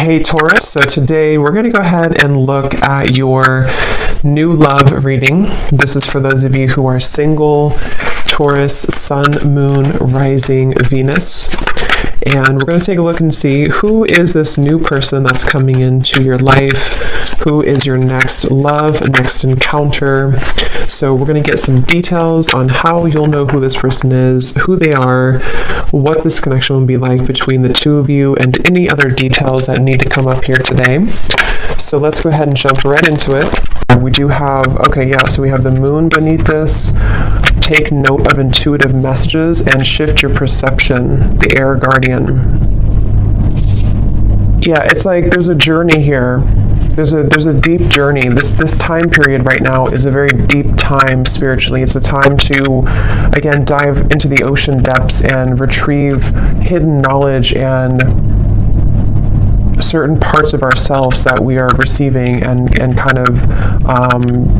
Hey Taurus, so today we're going to go ahead and look at your new love reading. This is for those of you who are single, Taurus, Sun, Moon, Rising, Venus. And we're going to take a look and see who is this new person that's coming into your life, who is your next love, next encounter. So we're going to get some details on how you'll know who this person is, who they are, what this connection will be like between the two of you, and any other details that need to come up here today. So let's go ahead and jump right into it. We do have, so we have the moon beneath this. Take note of intuitive messages and shift your perception, the air guardian. Yeah, it's like there's a journey here. There's a deep journey. This time period right now is a very deep time spiritually. It's a time to, again, dive into the ocean depths and retrieve hidden knowledge and certain parts of ourselves that we are receiving and kind of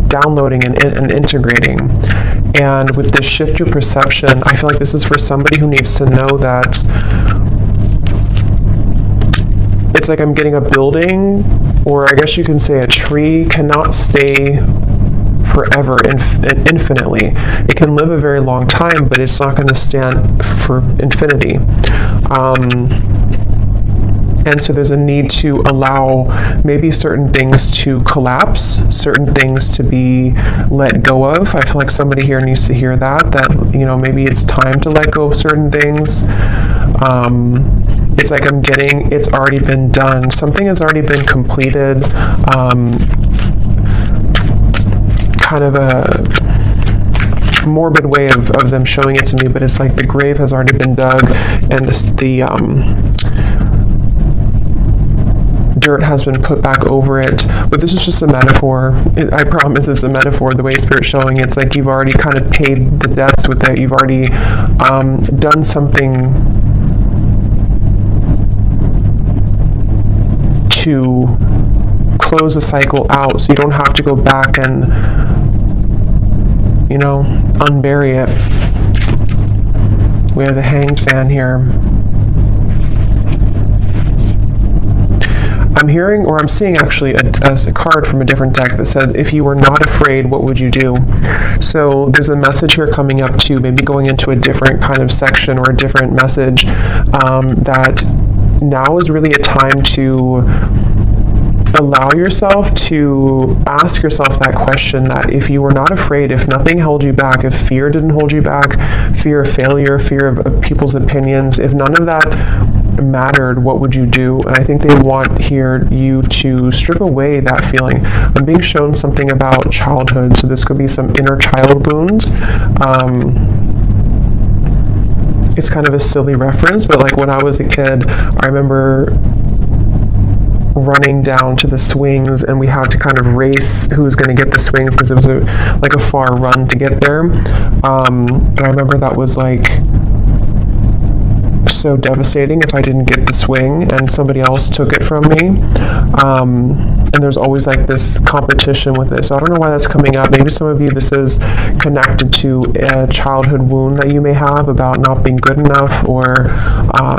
downloading and integrating. And with this shift your perception, I feel like this is for somebody who needs to know that it's like I'm getting a building, or I guess you can say a tree, cannot stay forever, infinitely. It can live a very long time, but it's not going to stand for infinity. And so there's a need to allow maybe certain things to collapse, certain things to be let go of. I feel like somebody here needs to hear that, you know, maybe it's time to let go of certain things. It's like I'm getting, it's already been done. Something has already been completed. Kind of a morbid way of them showing it to me, but it's like the grave has already been dug, and dirt has been put back over it. But this is just a metaphor. I promise it's a metaphor. The way Spirit's showing it's like you've already kind of paid the debts with it. You've already done something to close the cycle out, so you don't have to go back and, you know, unbury it. We have the Hanged Man here. I'm hearing, or I'm seeing actually a card from a different deck that says, if you were not afraid, what would you do? So there's a message here coming up to maybe going into a different kind of section or a different message, that now is really a time to allow yourself to ask yourself that question, that if you were not afraid, if nothing held you back, if fear didn't hold you back, fear of failure, fear of people's opinions, if none of that mattered, what would you do? And I think they want here you to strip away that feeling. I'm being shown something about childhood, so this could be some inner child wounds. It's kind of a silly reference, but like when I was a kid, I remember running down to the swings, and we had to kind of race who was going to get the swings because it was like a far run to get there. And I remember that was like so devastating if I didn't get the swing and somebody else took it from me. And there's always like this competition with it. So I don't know why that's coming up. Maybe some of you, this is connected to a childhood wound that you may have about not being good enough, or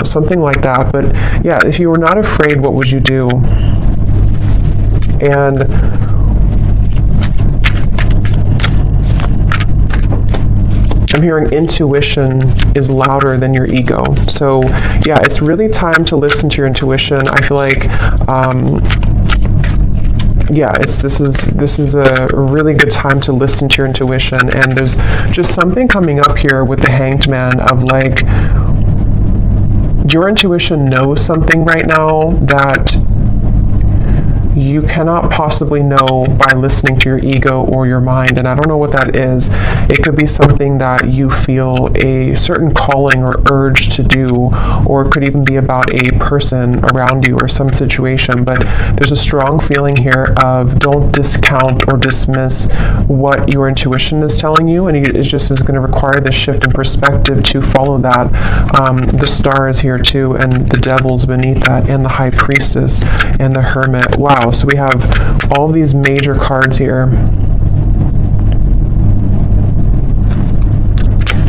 something like that. But yeah, if you were not afraid, what would you do? And I'm hearing intuition is louder than your ego. So yeah, it's really time to listen to your intuition. I feel like, this is a really good time to listen to your intuition. And there's just something coming up here with the Hanged Man of like, your intuition knows something right now that you cannot possibly know by listening to your ego or your mind, and I don't know what that is. It could be something that you feel a certain calling or urge to do, or it could even be about a person around you or some situation, but there's a strong feeling here of don't discount or dismiss what your intuition is telling you, and it just is going to require this shift in perspective to follow that. The Star is here too, and the Devil's beneath that, and the High Priestess, and the Hermit. Wow. So we have all these major cards here.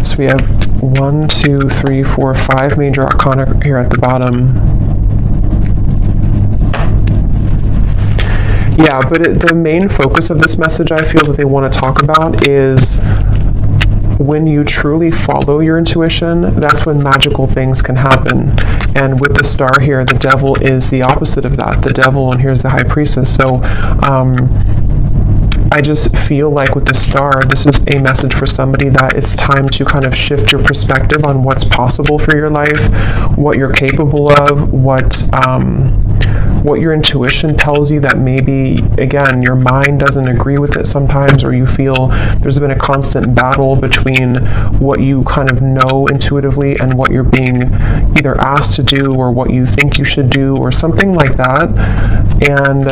So we have 1, 2, 3, 4, 5 major arcana here at the bottom. Yeah, but the main focus of this message I feel that they want to talk about is when you truly follow your intuition, that's when magical things can happen. And with the star here, the devil is the opposite of that. The devil, and here's the high priestess. So I just feel like with the star, this is a message for somebody that it's time to kind of shift your perspective on what's possible for your life, what you're capable of, what your intuition tells you that maybe, again, your mind doesn't agree with it sometimes, or you feel there's been a constant battle between what you kind of know intuitively and what you're being either asked to do or what you think you should do or something like that. And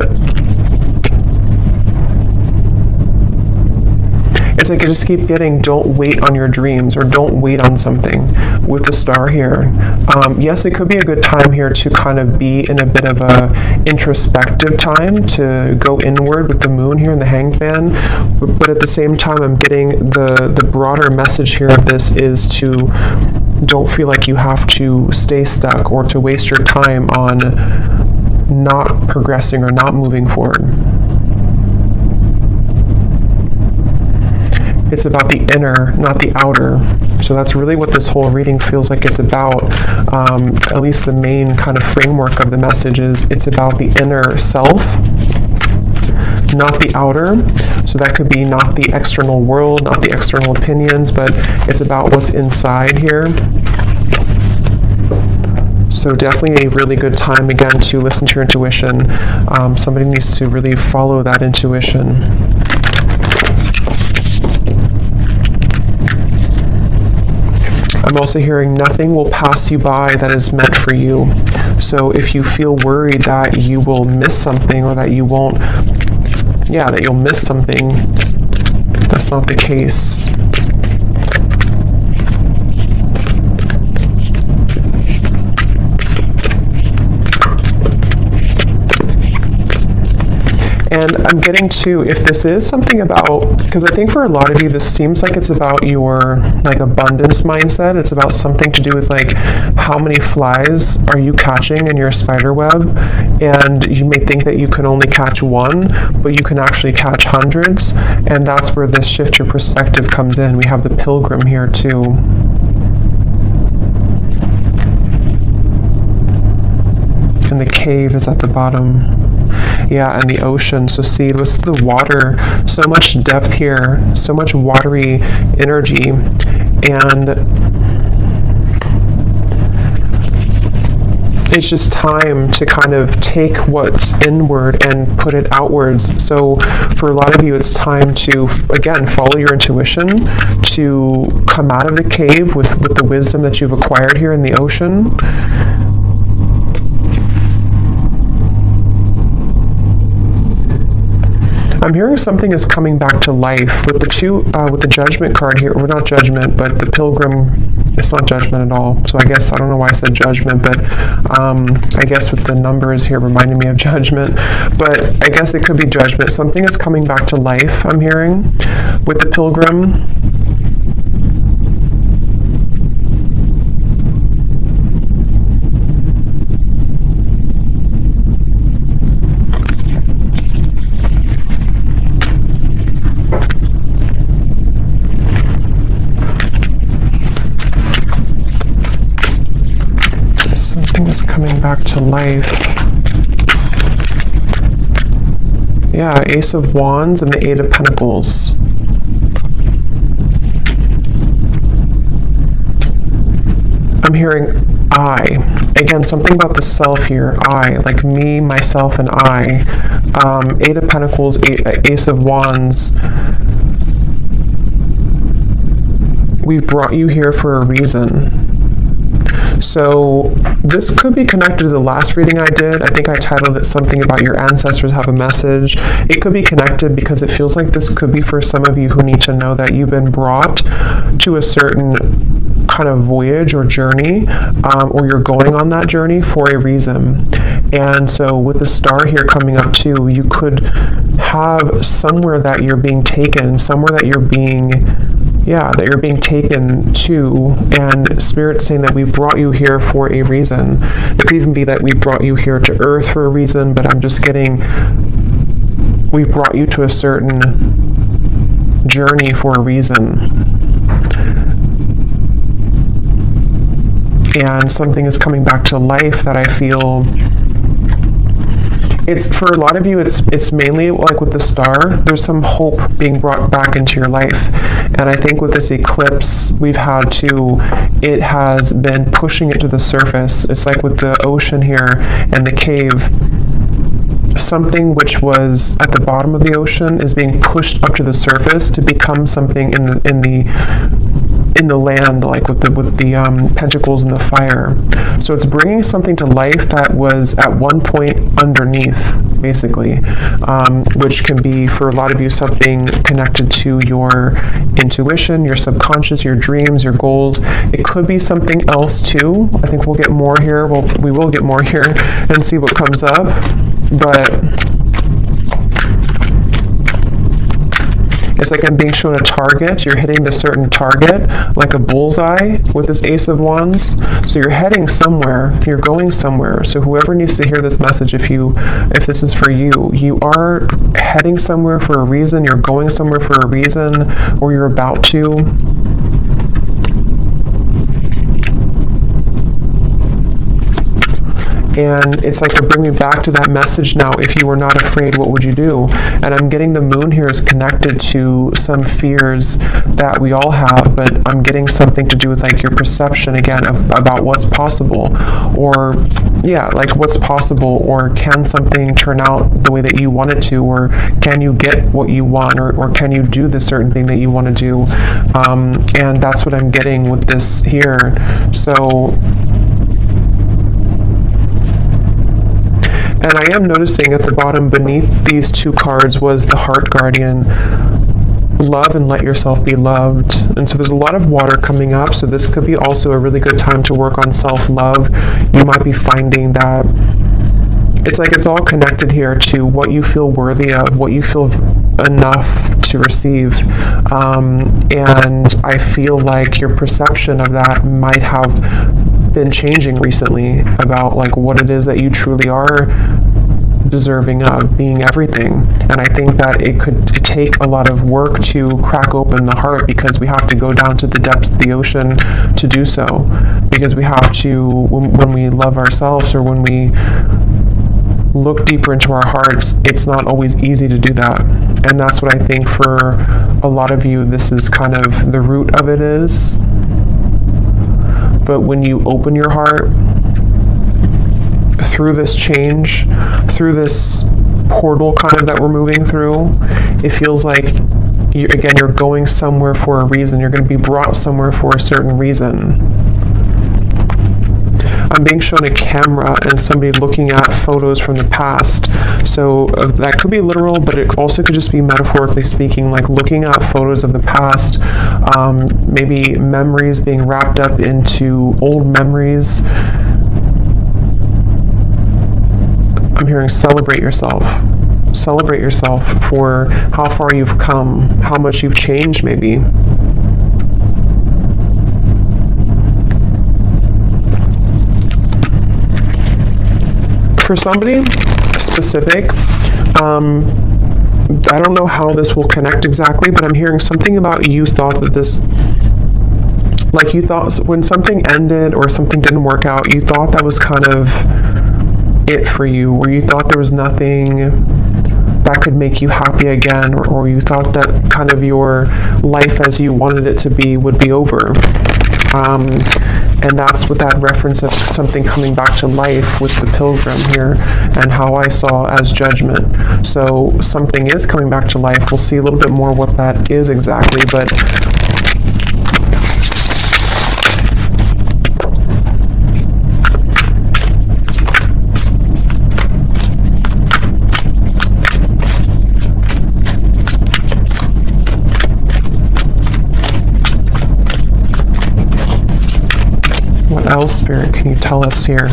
it's like I just keep getting, don't wait on your dreams, or don't wait on something with the star here. Yes, it could be a good time here to kind of be in a bit of a introspective time, to go inward with the moon here in the Hanged Man. But at the same time, I'm getting the broader message here of this is to don't feel like you have to stay stuck or to waste your time on not progressing or not moving forward. It's about the inner, not the outer. So that's really what this whole reading feels like it's about. At least the main kind of framework of the message is it's about the inner self, not the outer. So that could be not the external world, not the external opinions, but it's about what's inside here. So definitely a really good time, again, to listen to your intuition. Somebody needs to really follow that intuition. I'm also hearing nothing will pass you by that is meant for you. So if you feel worried that you will miss something, or that you won't, that you'll miss something, that's not the case. And I'm getting to, if this is something about, because I think for a lot of you, this seems like it's about your like abundance mindset. It's about something to do with like how many flies are you catching in your spider web, and you may think that you can only catch one, but you can actually catch hundreds. And that's where this shift your perspective comes in. We have the Pilgrim here too. And the cave is at the bottom. Yeah, and the ocean. So see, this is the water. So much depth here, so much watery energy. And it's just time to kind of take what's inward and put it outwards. So for a lot of you, it's time to, again, follow your intuition, to come out of the cave with the wisdom that you've acquired here in the ocean. I'm hearing something is coming back to life with the Judgment card here, or not Judgment, but the Pilgrim. It's not Judgment at all. So I guess, I don't know why I said Judgment, but I guess with the numbers here reminding me of Judgment. But I guess it could be Judgment. Something is coming back to life, I'm hearing, with the Pilgrim. Coming back to life. Yeah, Ace of Wands and the Eight of Pentacles. I'm hearing I. Again, something about the self here. I, like me, myself, and I. Eight of Pentacles, Ace of Wands. We've brought you here for a reason. So this could be connected to the last reading I did. I think I titled it something about your ancestors have a message. It could be connected because it feels like this could be for some of you who need to know that you've been brought to a certain kind of voyage or journey, or you're going on that journey for a reason. And so with the star here coming up too, you could have somewhere that you're being taken, somewhere that you're being taken to, and Spirit's saying that we brought you here for a reason. It could even be that we brought you here to Earth for a reason, but I'm just getting we brought you to a certain journey for a reason. And something is coming back to life that I feel, it's for a lot of you, it's mainly like with the star, there's some hope being brought back into your life. And I think with this eclipse we've had to, it has been pushing it to the surface. It's like with the ocean here and the cave, something which was at the bottom of the ocean is being pushed up to the surface to become something in the land, like with the pentacles and the fire. So it's bringing something to life that was at one point underneath, basically, which can be for a lot of you something connected to your intuition, your subconscious, your dreams, your goals. It could be something else too. I think we'll get more here. We will get more here and see what comes up. But it's like I'm being shown a target. You're hitting the certain target, like a bullseye with this Ace of Wands. So you're heading somewhere. You're going somewhere. So whoever needs to hear this message, if this is for you, you are heading somewhere for a reason. You're going somewhere for a reason, or you're about to. And it's like to bring me back to that message now. If you were not afraid, what would you do? And I'm getting the moon here is connected to some fears that we all have, but I'm getting something to do with like your perception again about what's possible, or yeah, like what's possible, or can something turn out the way that you want it to, or can you get what you want, or can you do the certain thing that you want to do? And that's what I'm getting with this here. So, and I am noticing at the bottom beneath these two cards was the Heart Guardian, love and let yourself be loved. And so there's a lot of water coming up, so this could be also a really good time to work on self-love. You might be finding that it's like it's all connected here to what you feel worthy of, what you feel enough to receive. And I feel like your perception of that might have been changing recently about like what it is that you truly are deserving of, being everything. And I think that it could take a lot of work to crack open the heart, because we have to go down to the depths of the ocean to do so, because we have to, when we love ourselves, or when we look deeper into our hearts, it's not always easy to do that. And that's what I think for a lot of you, this is kind of the root of it is. But when you open your heart through this change, through this portal kind of that we're moving through, it feels like you're going somewhere for a reason. You're going to be brought somewhere for a certain reason. I'm being shown a camera and somebody looking at photos from the past. So that could be literal, but it also could just be metaphorically speaking, like looking at photos of the past, maybe memories being wrapped up into old memories. I'm hearing celebrate yourself. Celebrate yourself for how far you've come, how much you've changed maybe. For somebody specific, I don't know how this will connect exactly, but I'm hearing something about you thought that this, like you thought when something ended or something didn't work out, you thought that was kind of it for you, or you thought there was nothing that could make you happy again, or you thought that kind of your life as you wanted it to be would be over. And that's what that reference of something coming back to life with the pilgrim here, and how I saw as judgment. So something is coming back to life. We'll see a little bit more what that is exactly, but what else, Spirit, can you tell us here?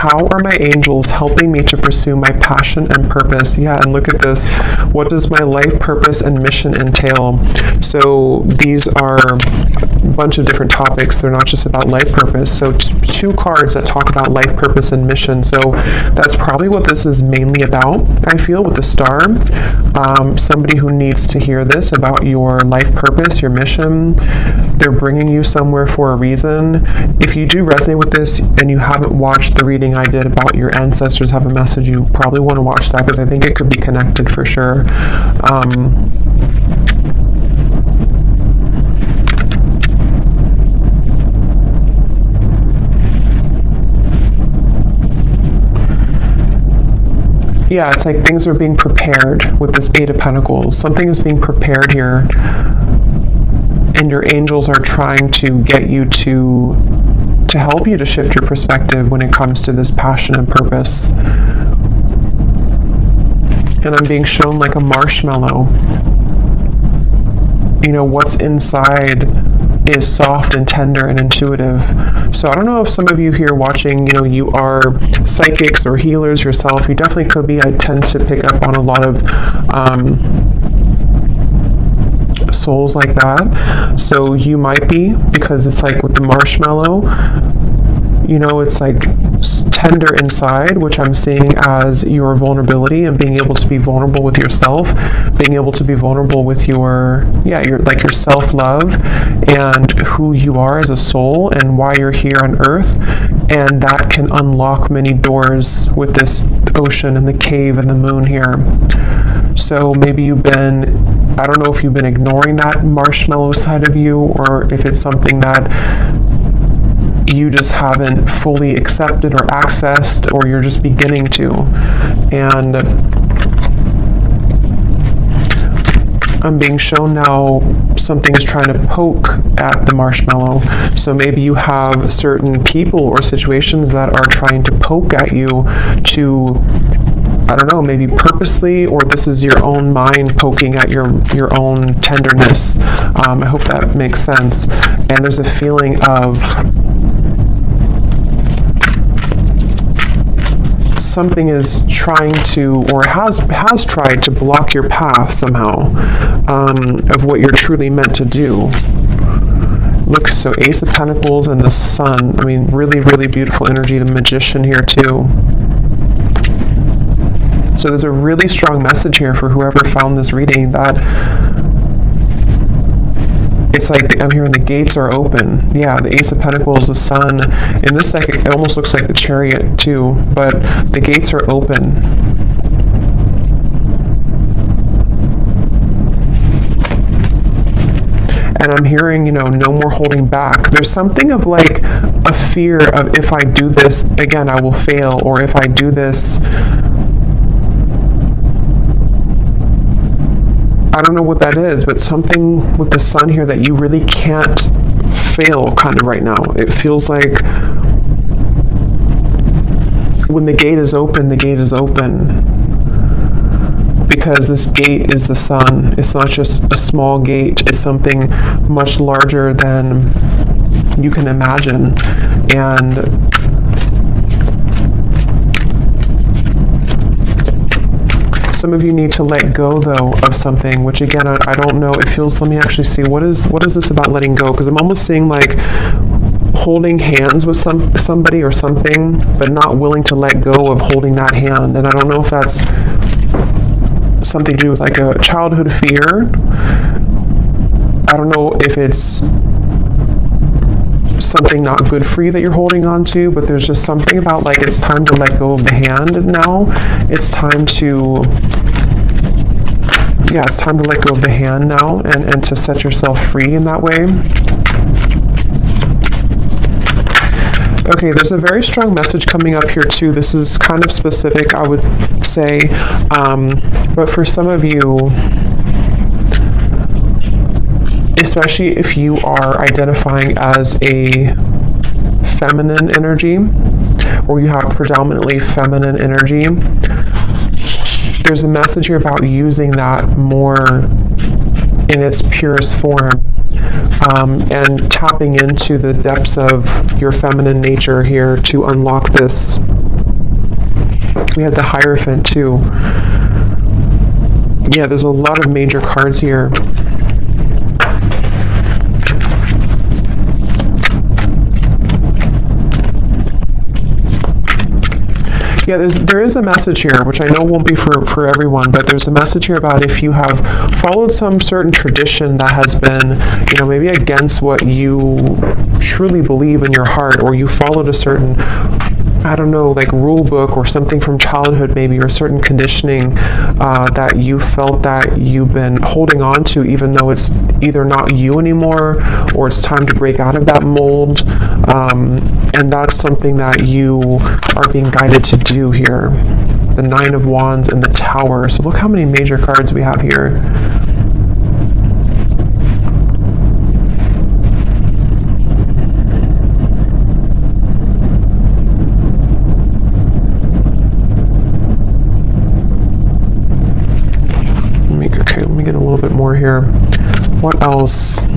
how are my angels helping me to pursue my passion and purpose? Yeah, and look at this. What does my life purpose and mission entail? So these are a bunch of different topics. They're not just about life purpose. So two cards that talk about life purpose and mission. So that's probably what this is mainly about, I feel, with the star. Somebody who needs to hear this about your life purpose, your mission. They're bringing you somewhere for a reason. If you do resonate with this and you haven't watched the reading I did about your ancestors have a message, you probably want to watch that, because I think it could be connected for sure. Yeah, it's like things are being prepared with this Eight of Pentacles. Something is being prepared here, and your angels are trying to get you to help you to shift your perspective when it comes to this passion and purpose. And I'm being shown like a marshmallow. You know, what's inside is soft and tender and intuitive. So I don't know if some of you here watching, you know, you are psychics or healers yourself. You definitely could be. I tend to pick up on a lot of souls like that. So you might be, because it's like with the marshmallow, you know, it's like tender inside, which I'm seeing as your vulnerability and being able to be vulnerable with yourself, being able to be vulnerable with your self-love and who you are as a soul and why you're here on earth. And that can unlock many doors with this ocean and the cave and the moon here. So maybe you've been, I don't know if you've been ignoring that marshmallow side of you, or if it's something that you just haven't fully accepted or accessed, or you're just beginning to. And I'm being shown now something is trying to poke at the marshmallow. So maybe you have certain people or situations that are trying to poke at you to, I don't know, maybe purposely, or this is your own mind poking at your own tenderness. I hope that makes sense. And there's a feeling of something is trying to, or has tried to block your path somehow, of what you're truly meant to do. Look, so Ace of Pentacles and the Sun. I mean, really, really beautiful energy. The Magician here too. So there's a really strong message here for whoever found this reading, that it's like I'm hearing the gates are open. Yeah, the Ace of Pentacles, the Sun. In this deck, it almost looks like the Chariot too, but the gates are open. And I'm hearing, you know, no more holding back. There's something of like a fear of, if I do this, again, I will fail, or if I do this, I don't know what that is, but something with the Sun here that you really can't fail kind of right now. It feels like when the gate is open, the gate is open. Because this gate is the Sun. It's not just a small gate. It's something much larger than you can imagine. And some of you need to let go, though, of something, which again, I don't know. It feels, let me actually see, what is this about letting go? Because I'm almost seeing like holding hands with somebody or something, but not willing to let go of holding that hand. And I don't know if that's something to do with like a childhood fear. I don't know if it's something not good for you that you're holding on to, but there's just something about like it's time to let go of the hand now. It's time to, yeah, it's time to let go of the hand now, and to set yourself free in that way. Okay, there's a very strong message coming up here too. This is kind of specific, I would say, but for some of you, especially if you are identifying as a feminine energy, or you have predominantly feminine energy, there's a message here about using that more in its purest form, and tapping into the depths of your feminine nature here to unlock this We had the Hierophant too. Yeah, there's a lot of major cards here. Yeah, there is a message here, which I know won't be for everyone, but there's a message here about if you have followed some certain tradition that has been, maybe against what you truly believe in your heart, or you followed a certain, I don't know, like rule book or something from childhood maybe, or certain conditioning that you felt that you've been holding on to, even though it's either not you anymore or it's time to break out of that mold. And that's something that you are being guided to do here. The Nine of Wands and the Tower. So look how many major cards we have here. Let me get a little bit more here. What else?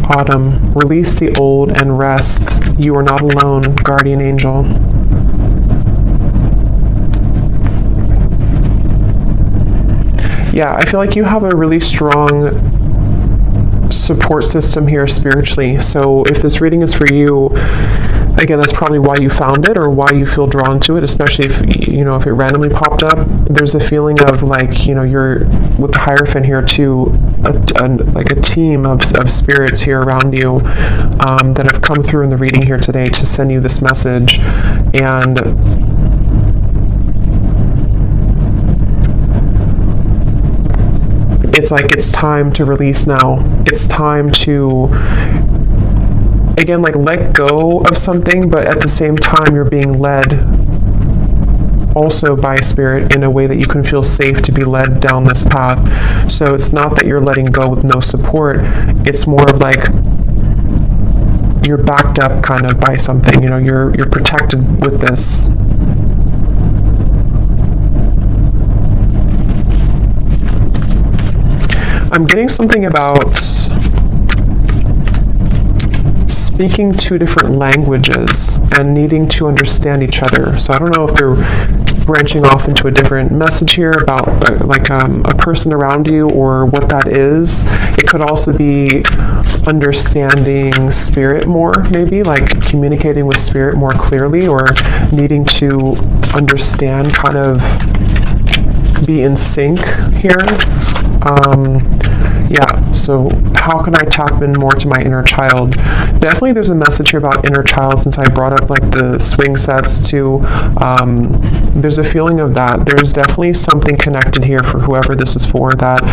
Autumn. Release the old and rest. You are not alone, guardian angel. Yeah, I feel like you have a really strong support system here spiritually. So if this reading is for you, again, that's probably why you found it or why you feel drawn to it, especially if, if it randomly popped up. There's a feeling of like, you're with the Hierophant here too, like a team of spirits here around you that have come through in the reading here today to send you this message. And it's like, it's time to release now. It's time to, again, like let go of something, but at the same time, you're being led also by Spirit in a way that you can feel safe to be led down this path. So it's not that you're letting go with no support. It's more of like you're backed up kind of by something, you're protected with this. I'm getting something about speaking two different languages and needing to understand each other. So I don't know if they're branching off into a different message here about a person around you or what that is. It could also be understanding Spirit more, maybe like communicating with Spirit more clearly, or needing to understand, kind of be in sync here. Yeah, so how can I tap in more to my inner child? Definitely there's a message here about inner child, since I brought up like the swing sets too. There's a feeling of that. There's definitely something connected here for whoever this is for, that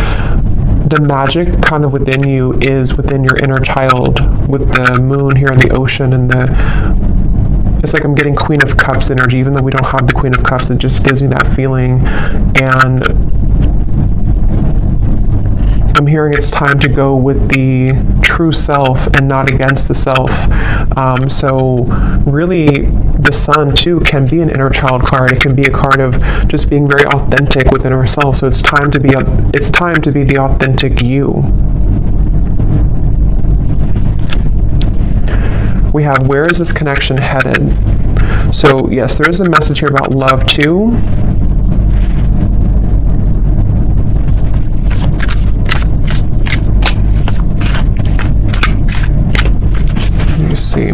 the magic kind of within you is within your inner child, with the moon here in the ocean, and it's like I'm getting Queen of Cups energy, even though we don't have the Queen of Cups. It just gives me that feeling. And I'm hearing it's time to go with the true self and not against the self. So really, the Sun too can be an inner child card. It can be a card of just being very authentic within ourselves. So it's time to be the authentic you. We have, where is this connection headed? So yes, there is a message here about love too. Let me see.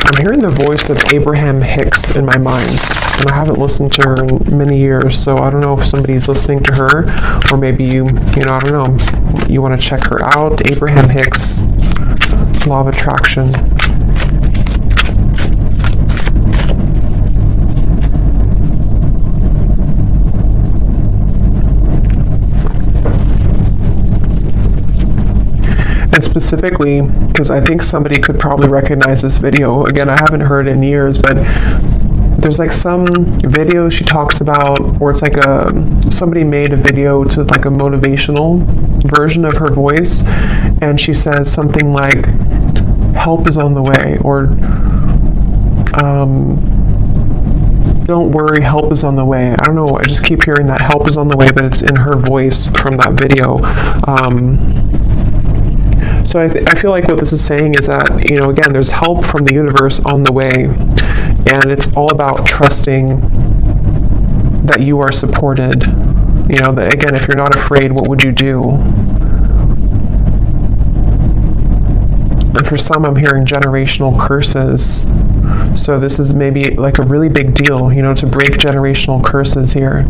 I'm hearing the voice of Abraham Hicks in my mind, and I haven't listened to her in many years, so I don't know if somebody's listening to her, or maybe you I don't know, you want to check her out. Abraham Hicks, Law of Attraction. And specifically, because I think somebody could probably recognize this video. Again, I haven't heard it in years, but there's like some video she talks about, or it's like somebody made a video to like a motivational version of her voice, and she says something like, help is on the way, or don't worry, help is on the way. I don't know, I just keep hearing that help is on the way, but it's in her voice from that video. So I feel like what this is saying is that, you know, again, there's help from the universe on the way, and it's all about trusting that you are supported. You know, that again, if you're not afraid, what would you do? And for some, I'm hearing generational curses. So this is maybe like a really big deal, you know, to break generational curses here.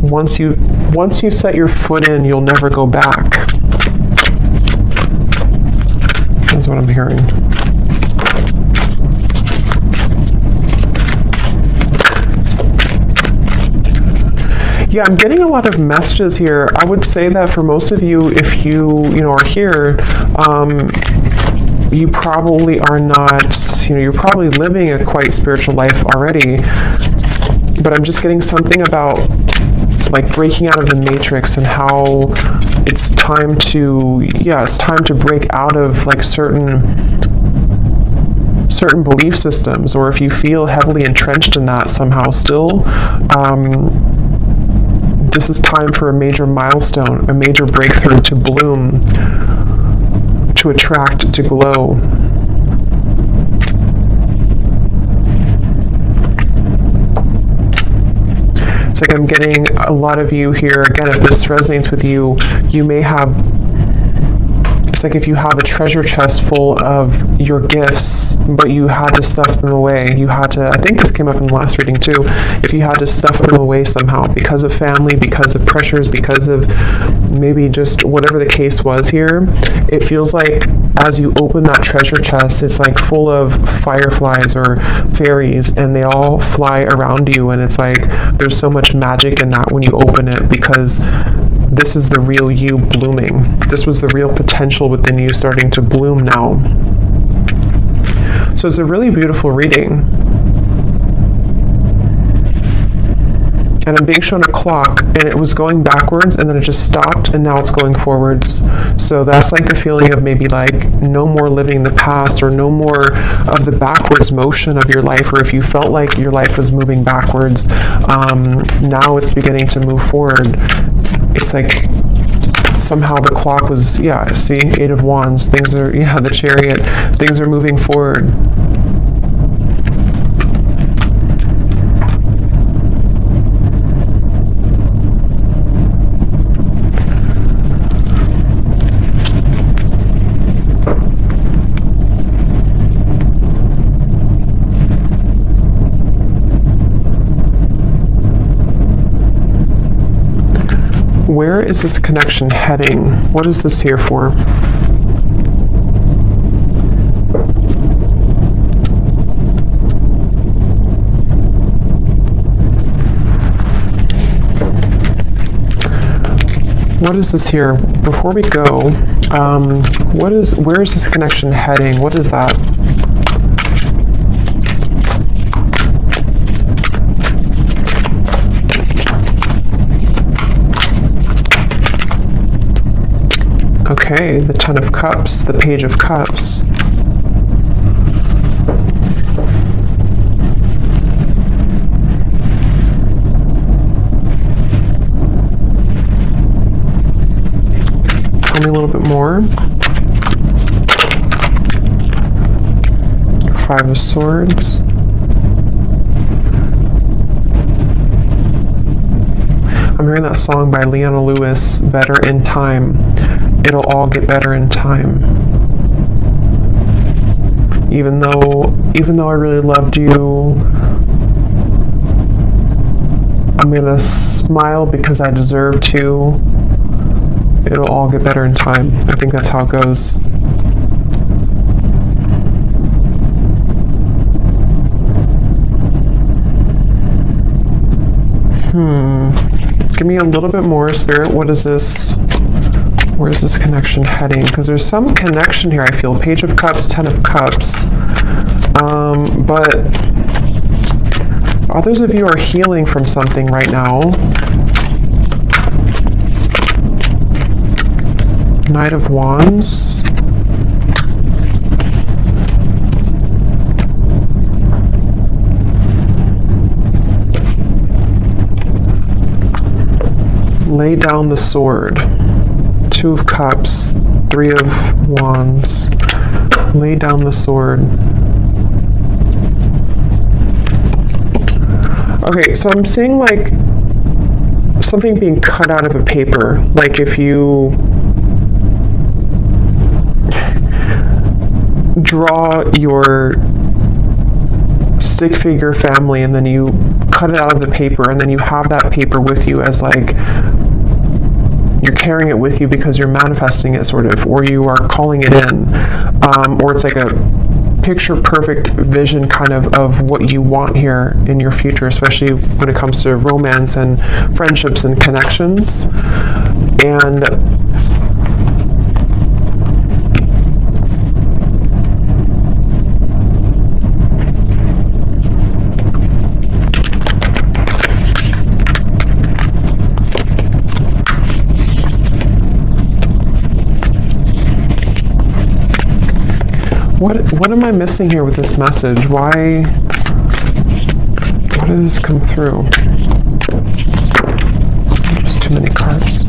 Once you set your foot in, you'll never go back. That's what I'm hearing. Yeah, I'm getting a lot of messages here. I would say that for most of you, if you know, are here, you probably are not, you know, you're probably living a quite spiritual life already. But I'm just getting something about like breaking out of the matrix and how it's time to, it's time to break out of like certain belief systems, or if you feel heavily entrenched in that somehow still, this is time for a major milestone, a major breakthrough to bloom, to attract, to glow. It's like I'm getting a lot of you here, again, if this resonates with you, you may have, it's like if you have a treasure chest full of your gifts, but you had to stuff them away. You had to, I think this came up in the last reading too, if you had to stuff them away somehow because of family, because of pressures, because of maybe just whatever the case was here, it feels like as you open that treasure chest, it's like full of fireflies or fairies, and they all fly around you, and it's like there's so much magic in that when you open it, because this is the real you blooming. This was the real potential within you starting to bloom now. So it's a really beautiful reading. And I'm being shown a clock, and it was going backwards, and then it just stopped, and now it's going forwards. So that's like the feeling of maybe like no more living the past, or no more of the backwards motion of your life, or if you felt like your life was moving backwards, now it's beginning to move forward. It's like somehow the clock was, see, 8 of Wands, things are, the Chariot, things are moving forward. Where is this connection heading? What is this here for? What is this here? Before we go, where is this connection heading? What is that? Okay, the Ten of Cups, the Page of Cups. Tell me a little bit more. Five of Swords. I'm hearing that song by Leona Lewis, Better in Time. It'll all get better in time. Even though I really loved you, I'm gonna smile because I deserve to. It'll all get better in time. I think that's how it goes. Give me a little bit more, Spirit. What is this? Where's this connection heading? Because there's some connection here, I feel. Page of Cups, Ten of Cups. But others of you are healing from something right now. Knight of Wands. Lay down the sword. Two of Cups, Three of Wands. Lay down the sword. Okay, so I'm seeing like something being cut out of a paper. Like if you draw your stick figure family and then you cut it out of the paper and then you have that paper with you as like you're carrying it with you because you're manifesting it sort of, or you are calling it in, or it's like a picture perfect vision kind of what you want here in your future, especially when it comes to romance and friendships and connections. And what am I missing here with this message? Why did this come through? There's too many cards.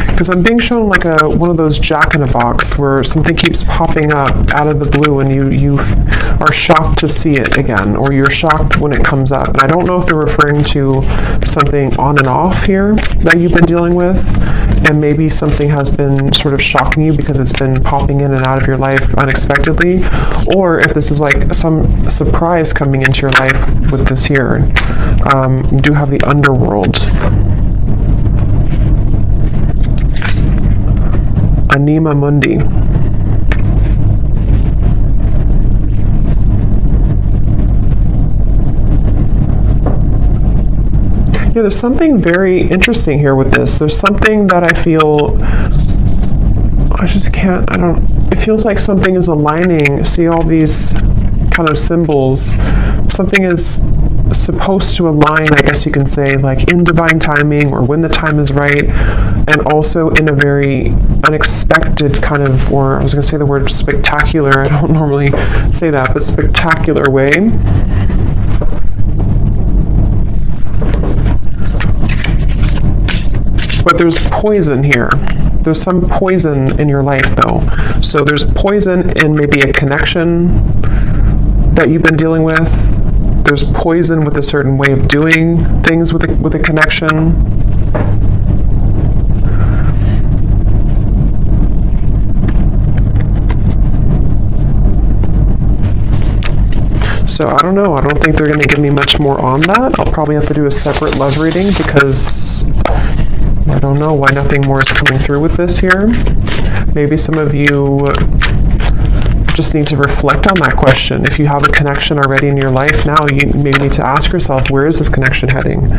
Because I'm being shown like one of those jack-in-a-box where something keeps popping up out of the blue and you are shocked to see it again, or you're shocked when it comes up. And I don't know if they're referring to something on and off here that you've been dealing with, and maybe something has been sort of shocking you because it's been popping in and out of your life unexpectedly, or if this is like some surprise coming into your life with this here. You do have the underworld. Anima Mundi. Yeah, there's something very interesting here with this. There's something that I feel, it feels like something is aligning. See all these kind of symbols. Something is supposed to align, I guess you can say, like in divine timing or when the time is right, and also in a very unexpected kind of, or I was going to say the word spectacular, I don't normally say that, but spectacular way. But there's poison here. There's some poison in your life though. So there's poison in maybe a connection that you've been dealing with. There's poison with a certain way of doing things with a connection. So I don't know. I don't think they're going to give me much more on that. I'll probably have to do a separate love reading because I don't know why nothing more is coming through with this here. Maybe some of you just need to reflect on that question. If you have a connection already in your life now, you maybe need to ask yourself, where is this connection heading?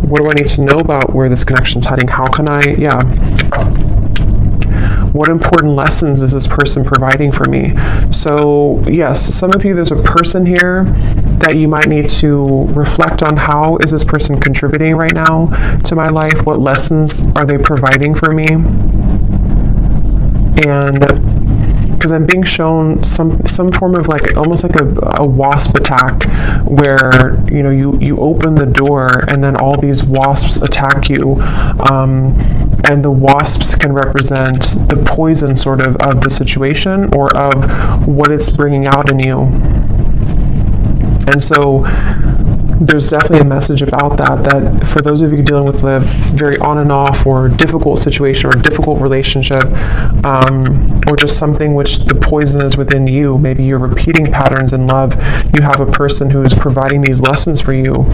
What do I need to know about where this connection is heading? How can what important lessons is this person providing for me? So yes, some of you, there's a person here that you might need to reflect on. How is this person contributing right now to my life? What lessons are they providing for me? And because I'm being shown some form of like almost like a wasp attack, where you open the door and then all these wasps attack you, and the wasps can represent the poison sort of the situation or of what it's bringing out in you. And so there's definitely a message about that for those of you dealing with a very on and off or difficult situation or difficult relationship, or just something which the poison is within you. Maybe you're repeating patterns in love. You have a person who is providing these lessons for you.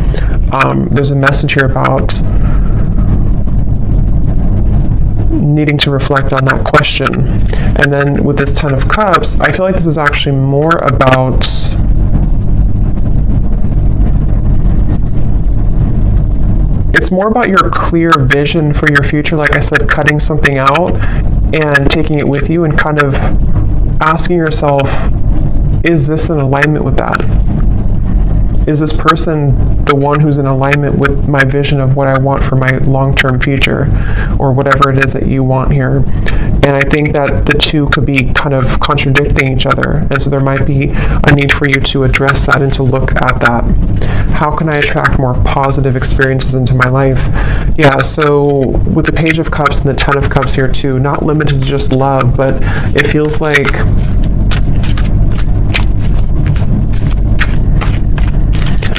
There's a message here about needing to reflect on that question. And then with this Ten of Cups, I feel like this is actually more about your clear vision for your future. Like I said, cutting something out and taking it with you and kind of asking yourself, is this in alignment with that? Is this person the one who's in alignment with my vision of what I want for my long-term future, or whatever it is that you want here? And I think that the two could be kind of contradicting each other. And so there might be a need for you to address that and to look at that. How can I attract more positive experiences into my life? Yeah, so with the Page of Cups and the Ten of Cups here too, not limited to just love, but it feels like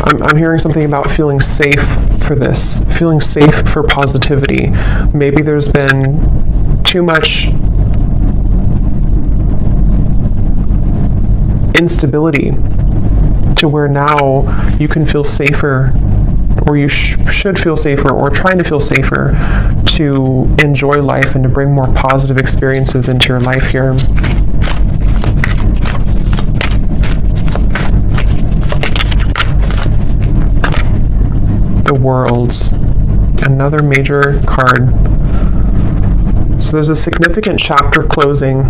I'm hearing something about feeling safe for this, feeling safe for positivity. Maybe there's been too much instability to where now you can feel safer, or you should feel safer, or trying to feel safer to enjoy life and to bring more positive experiences into your life here. The World, another major card. So there's a significant chapter closing.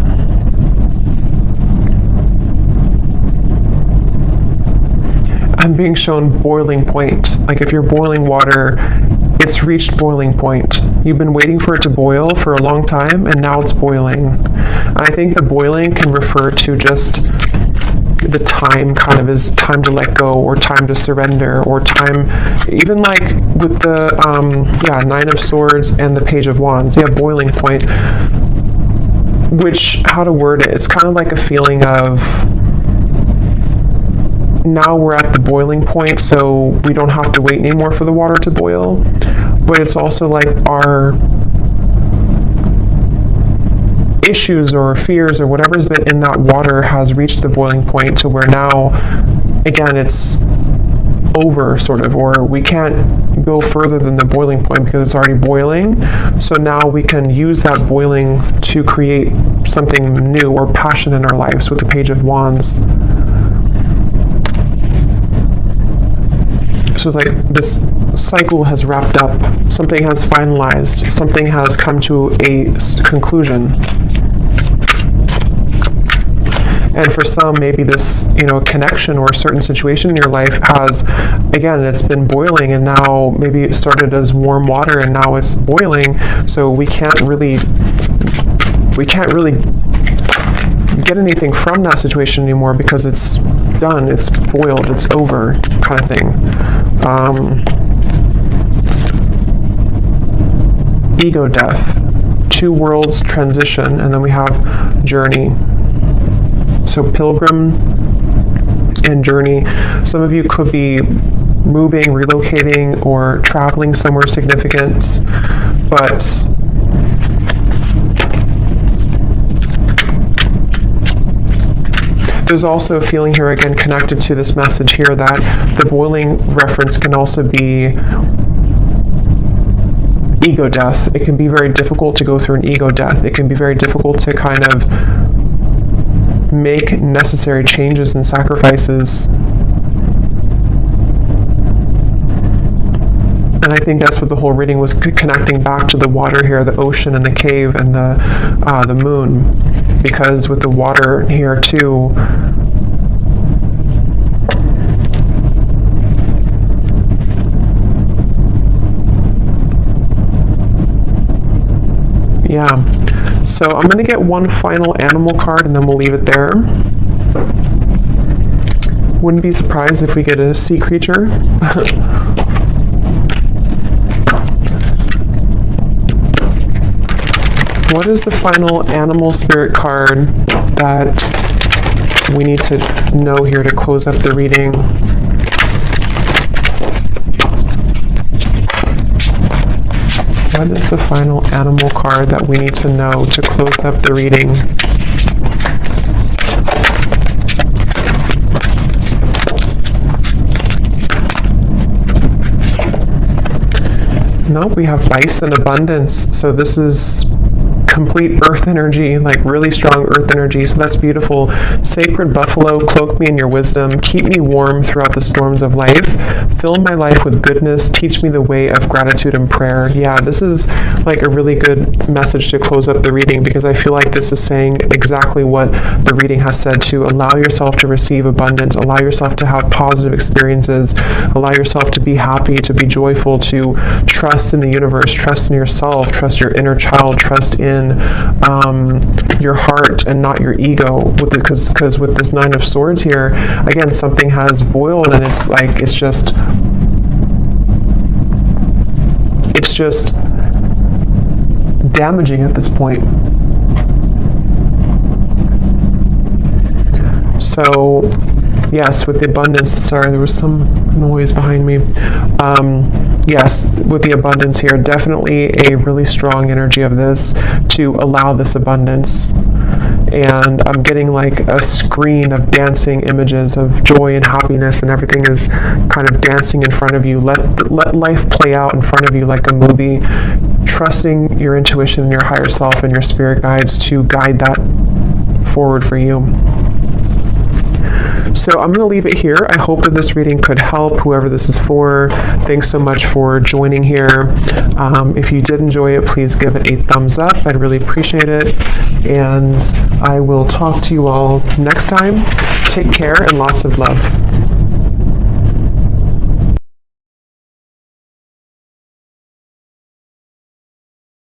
I'm being shown boiling point. Like if you're boiling water, it's reached boiling point. You've been waiting for it to boil for a long time, and now it's boiling. I think the boiling can refer to just the time, kind of is time to let go, or time to surrender, or time, even like with the Nine of Swords and the Page of Wands. Yeah, boiling point. Which, how to word it? It's kind of like a feeling of, now we're at the boiling point, so we don't have to wait anymore for the water to boil. But it's also like our issues or fears or whatever's been in that water has reached the boiling point, to where now, again, it's over, sort of, or we can't go further than the boiling point because it's already boiling. So now we can use that boiling to create something new or passion in our lives with the Page of Wands. So it's like this cycle has wrapped up, something has finalized, something has come to a conclusion. And for some, maybe this, connection or a certain situation in your life has, again, it's been boiling, and now maybe it started as warm water and now it's boiling. So we can't really get anything from that situation anymore because it's done, it's boiled, it's over, kind of thing. Ego death, two worlds transition, and then we have journey. So pilgrim and journey. Some of you could be moving, relocating, or traveling somewhere significant, but there's also a feeling here, again, connected to this message here, that the boiling reference can also be ego death. It can be very difficult to go through an ego death. It can be very difficult to kind of make necessary changes and sacrifices. And I think that's what the whole reading was, connecting back to the water here, the ocean and the cave and the moon. Because with the water here too, yeah. So I'm going to get one final animal card and then we'll leave it there. Wouldn't be surprised if we get a sea creature. What is the final animal spirit card that we need to know here to close up the reading? What is the final animal card that we need to know to close up the reading? Nope, we have bison abundance. So this is complete earth energy, like really strong earth energy. So that's beautiful. Sacred buffalo, cloak me in your wisdom. Keep me warm throughout the storms of life. Fill my life with goodness. Teach me the way of gratitude and prayer. Yeah, this is like a really good message to close up the reading, because I feel like this is saying exactly what the reading has said, to allow yourself to receive abundance, allow yourself to have positive experiences, allow yourself to be happy, to be joyful, to trust in the universe, trust in yourself, trust your inner child, trust in in your heart and not your ego, because with this Nine of Swords here, again, something has boiled, and it's like it's just damaging at this point. So yes, with the abundance, sorry, there was some noise behind me. Yes, with the abundance here, definitely a really strong energy of this to allow this abundance. And I'm getting like a screen of dancing images of joy and happiness, and everything is kind of dancing in front of you. Let life play out in front of you like a movie, trusting your intuition and your higher self and your spirit guides to guide that forward for you. So I'm going to leave it here. I hope that this reading could help whoever this is for. Thanks so much for joining here. If you did enjoy it, please give it a thumbs up. I'd really appreciate it. And I will talk to you all next time. Take care and lots of love.